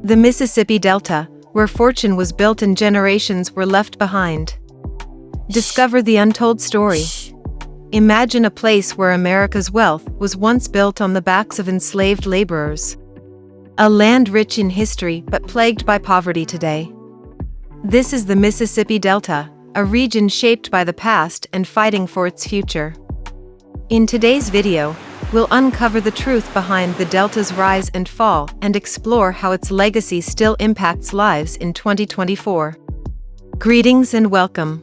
The Mississippi Delta, where fortune was built and generations were left behind. Discover the untold story. Imagine a place where America's wealth was once built on the backs of enslaved laborers. A land rich in history but plagued by poverty today. This is the Mississippi Delta, a region shaped by the past and fighting for its future. In today's video, we'll uncover the truth behind the Delta's rise and fall and explore how its legacy still impacts lives in 2024. Greetings and welcome.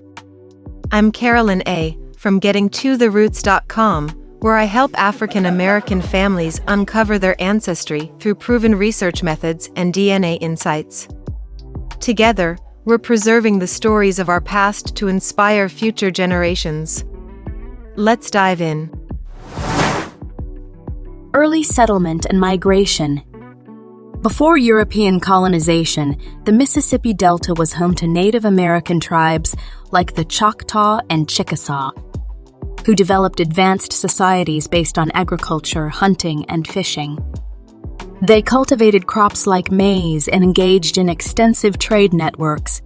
I'm Carolyn A. from GettingToTheRoots.com, where I help African American families uncover their ancestry through proven research methods and DNA insights. Together, we're preserving the stories of our past to inspire future generations. Let's dive in. Early settlement and migration. Before European colonization, the Mississippi Delta was home to Native American tribes like the Choctaw and Chickasaw, who developed advanced societies based on agriculture, hunting, and fishing. They cultivated crops like maize and engaged in extensive trade networks.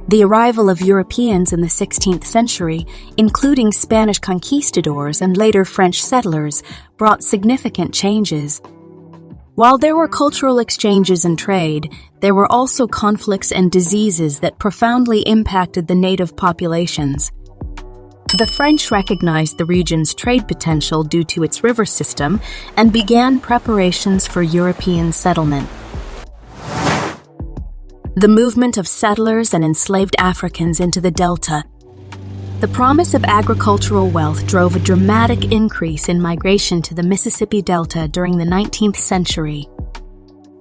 The arrival of Europeans in the 16th century, including Spanish conquistadors and later French settlers, brought significant changes. While there were cultural exchanges and trade, there were also conflicts and diseases that profoundly impacted the native populations. The French recognized the region's trade potential due to its river system and began preparations for European settlement. The movement of settlers and enslaved Africans into the Delta. The promise of agricultural wealth drove a dramatic increase in migration to the Mississippi Delta during the 19th century.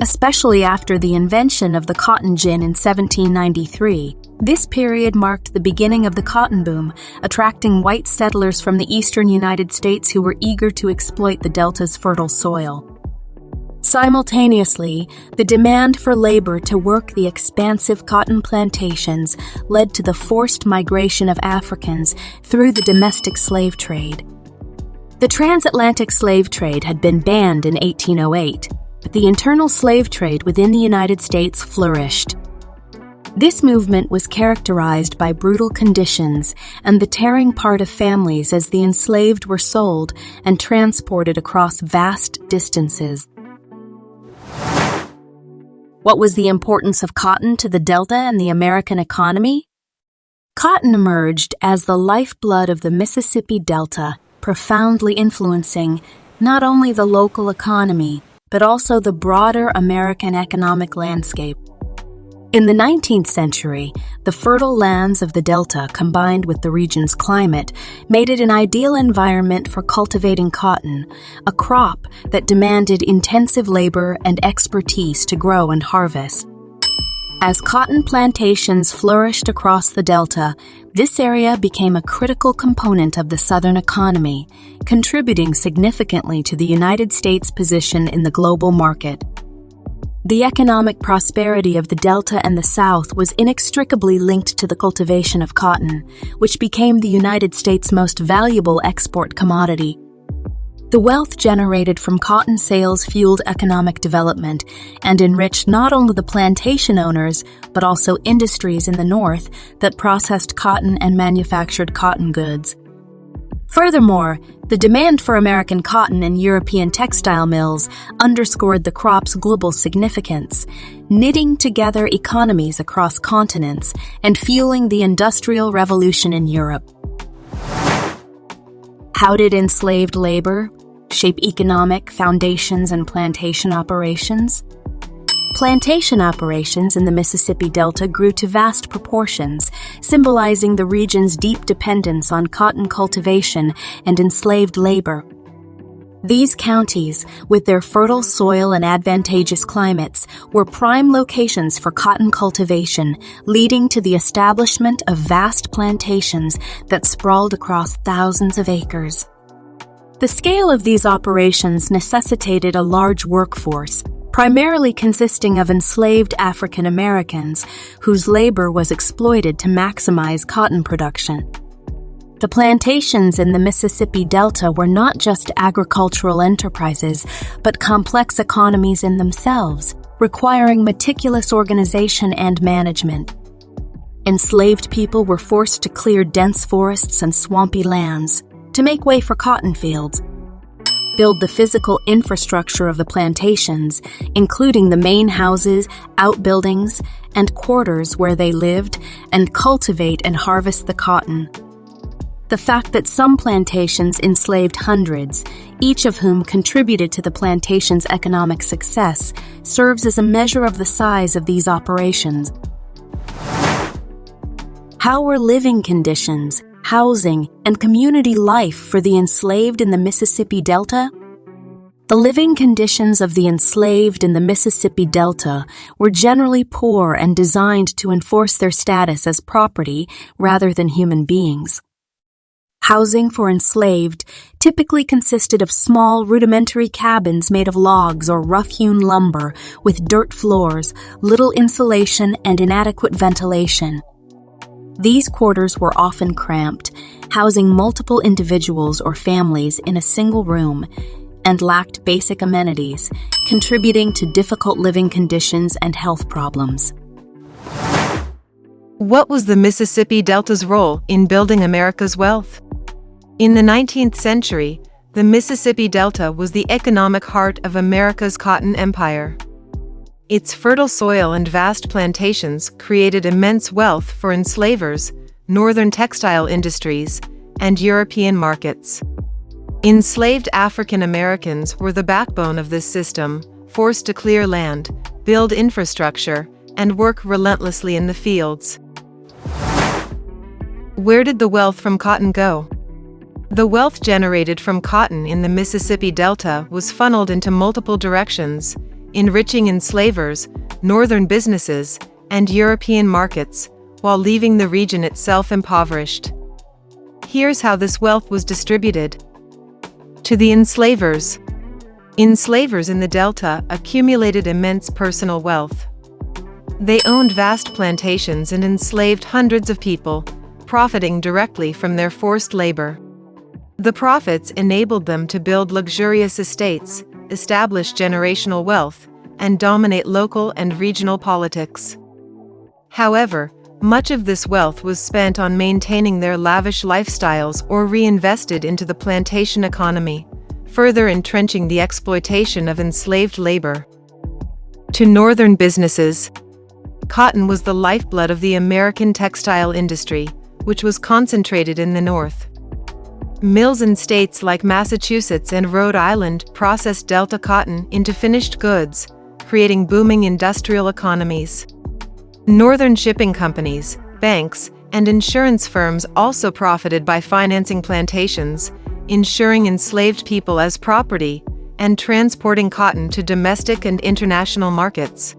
Especially after the invention of the cotton gin in 1793, this period marked the beginning of the cotton boom, attracting white settlers from the eastern United States who were eager to exploit the Delta's fertile soil. Simultaneously, the demand for labor to work the expansive cotton plantations led to the forced migration of Africans through the domestic slave trade. The transatlantic slave trade had been banned in 1808, but the internal slave trade within the United States flourished. This movement was characterized by brutal conditions and the tearing apart of families as the enslaved were sold and transported across vast distances. What was the importance of cotton to the Delta and the American economy? Cotton emerged as the lifeblood of the Mississippi Delta, profoundly influencing not only the local economy, but also the broader American economic landscape. In the 19th century, the fertile lands of the Delta combined with the region's climate made it an ideal environment for cultivating cotton, a crop that demanded intensive labor and expertise to grow and harvest. As cotton plantations flourished across the Delta, this area became a critical component of the Southern economy, contributing significantly to the United States' position in the global market. The economic prosperity of the Delta and the South was inextricably linked to the cultivation of cotton, which became the United States' most valuable export commodity. The wealth generated from cotton sales fueled economic development and enriched not only the plantation owners, but also industries in the North that processed cotton and manufactured cotton goods. Furthermore, the demand for American cotton and European textile mills underscored the crop's global significance, knitting together economies across continents and fueling the Industrial Revolution in Europe. How did enslaved labor shape economic foundations and plantation operations? Plantation operations in the Mississippi Delta grew to vast proportions, symbolizing the region's deep dependence on cotton cultivation and enslaved labor. These counties, with their fertile soil and advantageous climates, were prime locations for cotton cultivation, leading to the establishment of vast plantations that sprawled across thousands of acres. The scale of these operations necessitated a large workforce, primarily consisting of enslaved African Americans whose labor was exploited to maximize cotton production. The plantations in the Mississippi Delta were not just agricultural enterprises, but complex economies in themselves, requiring meticulous organization and management. Enslaved people were forced to clear dense forests and swampy lands to make way for cotton fields, build the physical infrastructure of the plantations, including the main houses, outbuildings, and quarters where they lived, and cultivate and harvest the cotton. The fact that some plantations enslaved hundreds, each of whom contributed to the plantation's economic success, serves as a measure of the size of these operations. How were living conditions, housing, and community life for the enslaved in the Mississippi Delta? The living conditions of the enslaved in the Mississippi Delta were generally poor and designed to enforce their status as property rather than human beings. Housing for enslaved typically consisted of small, rudimentary cabins made of logs or rough-hewn lumber with dirt floors, little insulation, and inadequate ventilation. These quarters were often cramped, housing multiple individuals or families in a single room, and lacked basic amenities, contributing to difficult living conditions and health problems. What was the Mississippi Delta's role in building America's wealth? In the 19th century, the Mississippi Delta was the economic heart of America's cotton empire. Its fertile soil and vast plantations created immense wealth for enslavers, northern textile industries, and European markets. Enslaved African Americans were the backbone of this system, forced to clear land, build infrastructure, and work relentlessly in the fields. Where did the wealth from cotton go? The wealth generated from cotton in the Mississippi Delta was funneled into multiple directions, enriching enslavers, northern businesses, and European markets, while leaving the region itself impoverished. Here's how this wealth was distributed. To the enslavers. Enslavers in the Delta accumulated immense personal wealth. They owned vast plantations and enslaved hundreds of people, profiting directly from their forced labor. The profits enabled them to build luxurious estates, establish generational wealth, and dominate local and regional politics. However, much of this wealth was spent on maintaining their lavish lifestyles or reinvested into the plantation economy, further entrenching the exploitation of enslaved labor. To northern businesses. Cotton was the lifeblood of the American textile industry, which was concentrated in the North. Mills in states like Massachusetts and Rhode Island processed Delta cotton into finished goods, creating booming industrial economies. Northern shipping companies, banks, and insurance firms also profited by financing plantations, insuring enslaved people as property, and transporting cotton to domestic and international markets.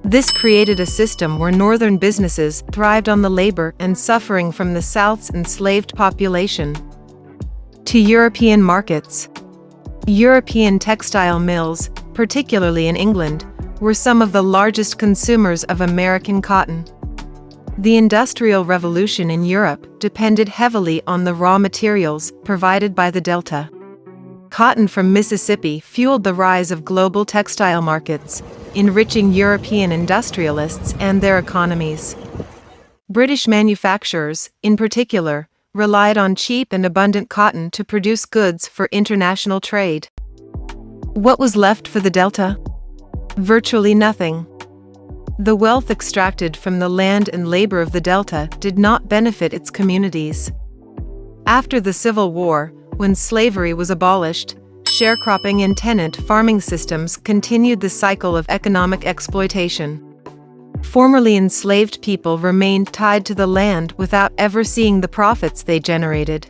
This created a system where northern businesses thrived on the labor and suffering from the South's enslaved population. To European markets. European textile mills, particularly in England, were some of the largest consumers of American cotton. The Industrial Revolution in Europe depended heavily on the raw materials provided by the Delta. Cotton from Mississippi fueled the rise of global textile markets, enriching European industrialists and their economies. British manufacturers, in particular, relied on cheap and abundant cotton to produce goods for international trade. What was left for the Delta? Virtually nothing. The wealth extracted from the land and labor of the Delta did not benefit its communities. After the Civil War, when slavery was abolished, sharecropping and tenant farming systems continued the cycle of economic exploitation. Formerly enslaved people remained tied to the land without ever seeing the profits they generated.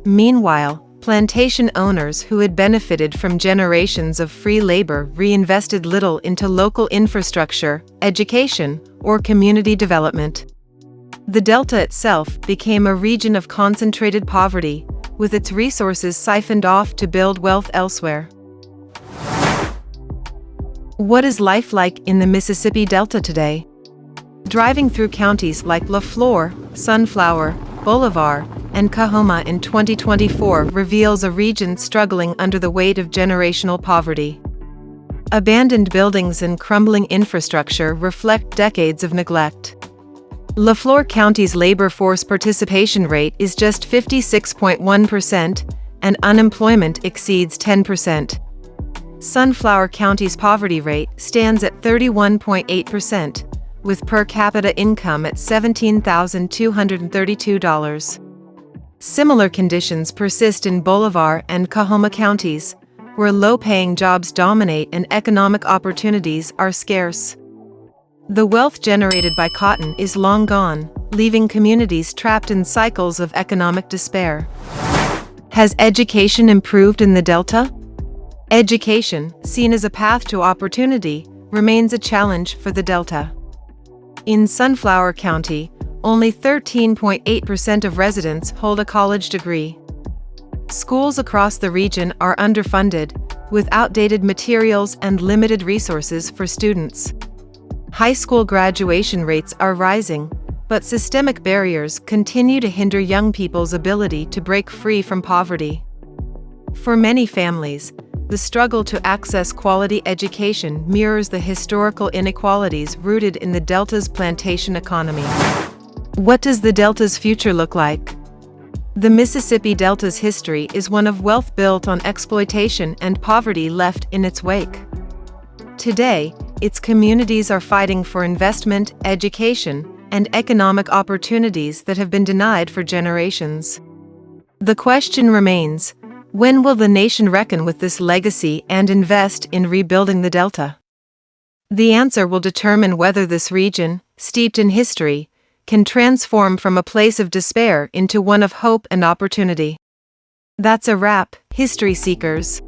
Meanwhile, plantation owners who had benefited from generations of free labor reinvested little into local infrastructure, education, or community development. The Delta itself became a region of concentrated poverty, with its resources siphoned off to build wealth elsewhere. What is life like in the Mississippi Delta today? Driving through counties like LaFleur, Sunflower, Bolivar, and Kahoma in 2024 reveals a region struggling under the weight of generational poverty. Abandoned buildings and crumbling infrastructure reflect decades of neglect. Lafleur County's labor force participation rate is just 56.1%, and unemployment exceeds 10%. Sunflower County's poverty rate stands at 31.8%, with per capita income at $17,232. Similar conditions persist in Bolivar and Kahoma counties, where low-paying jobs dominate and economic opportunities are scarce. The wealth generated by cotton is long gone, leaving communities trapped in cycles of economic despair. Has education improved in the Delta? Education, seen as a path to opportunity, remains a challenge for the Delta. In Sunflower County, only 13.8% of residents hold a college degree. Schools across the region are underfunded, with outdated materials and limited resources for students. High school graduation rates are rising, but systemic barriers continue to hinder young people's ability to break free from poverty. For many families, the struggle to access quality education mirrors the historical inequalities rooted in the Delta's plantation economy. What does the Delta's future look like? The Mississippi Delta's history is one of wealth built on exploitation and poverty left in its wake. Today, its communities are fighting for investment, education, and economic opportunities that have been denied for generations. The question remains, when will the nation reckon with this legacy and invest in rebuilding the Delta? The answer will determine whether this region, steeped in history, can transform from a place of despair into one of hope and opportunity. That's a wrap, history seekers.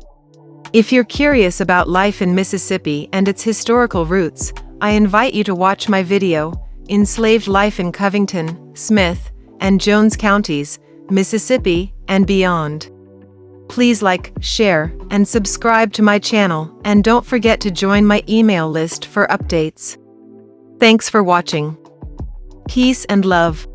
If you're curious about life in Mississippi and its historical roots, I invite you to watch my video, Enslaved Life in Covington, Smith, and Jones Counties, Mississippi, and Beyond. Please like, share, and subscribe to my channel, and don't forget to join my email list for updates. Thanks for watching. Peace and love.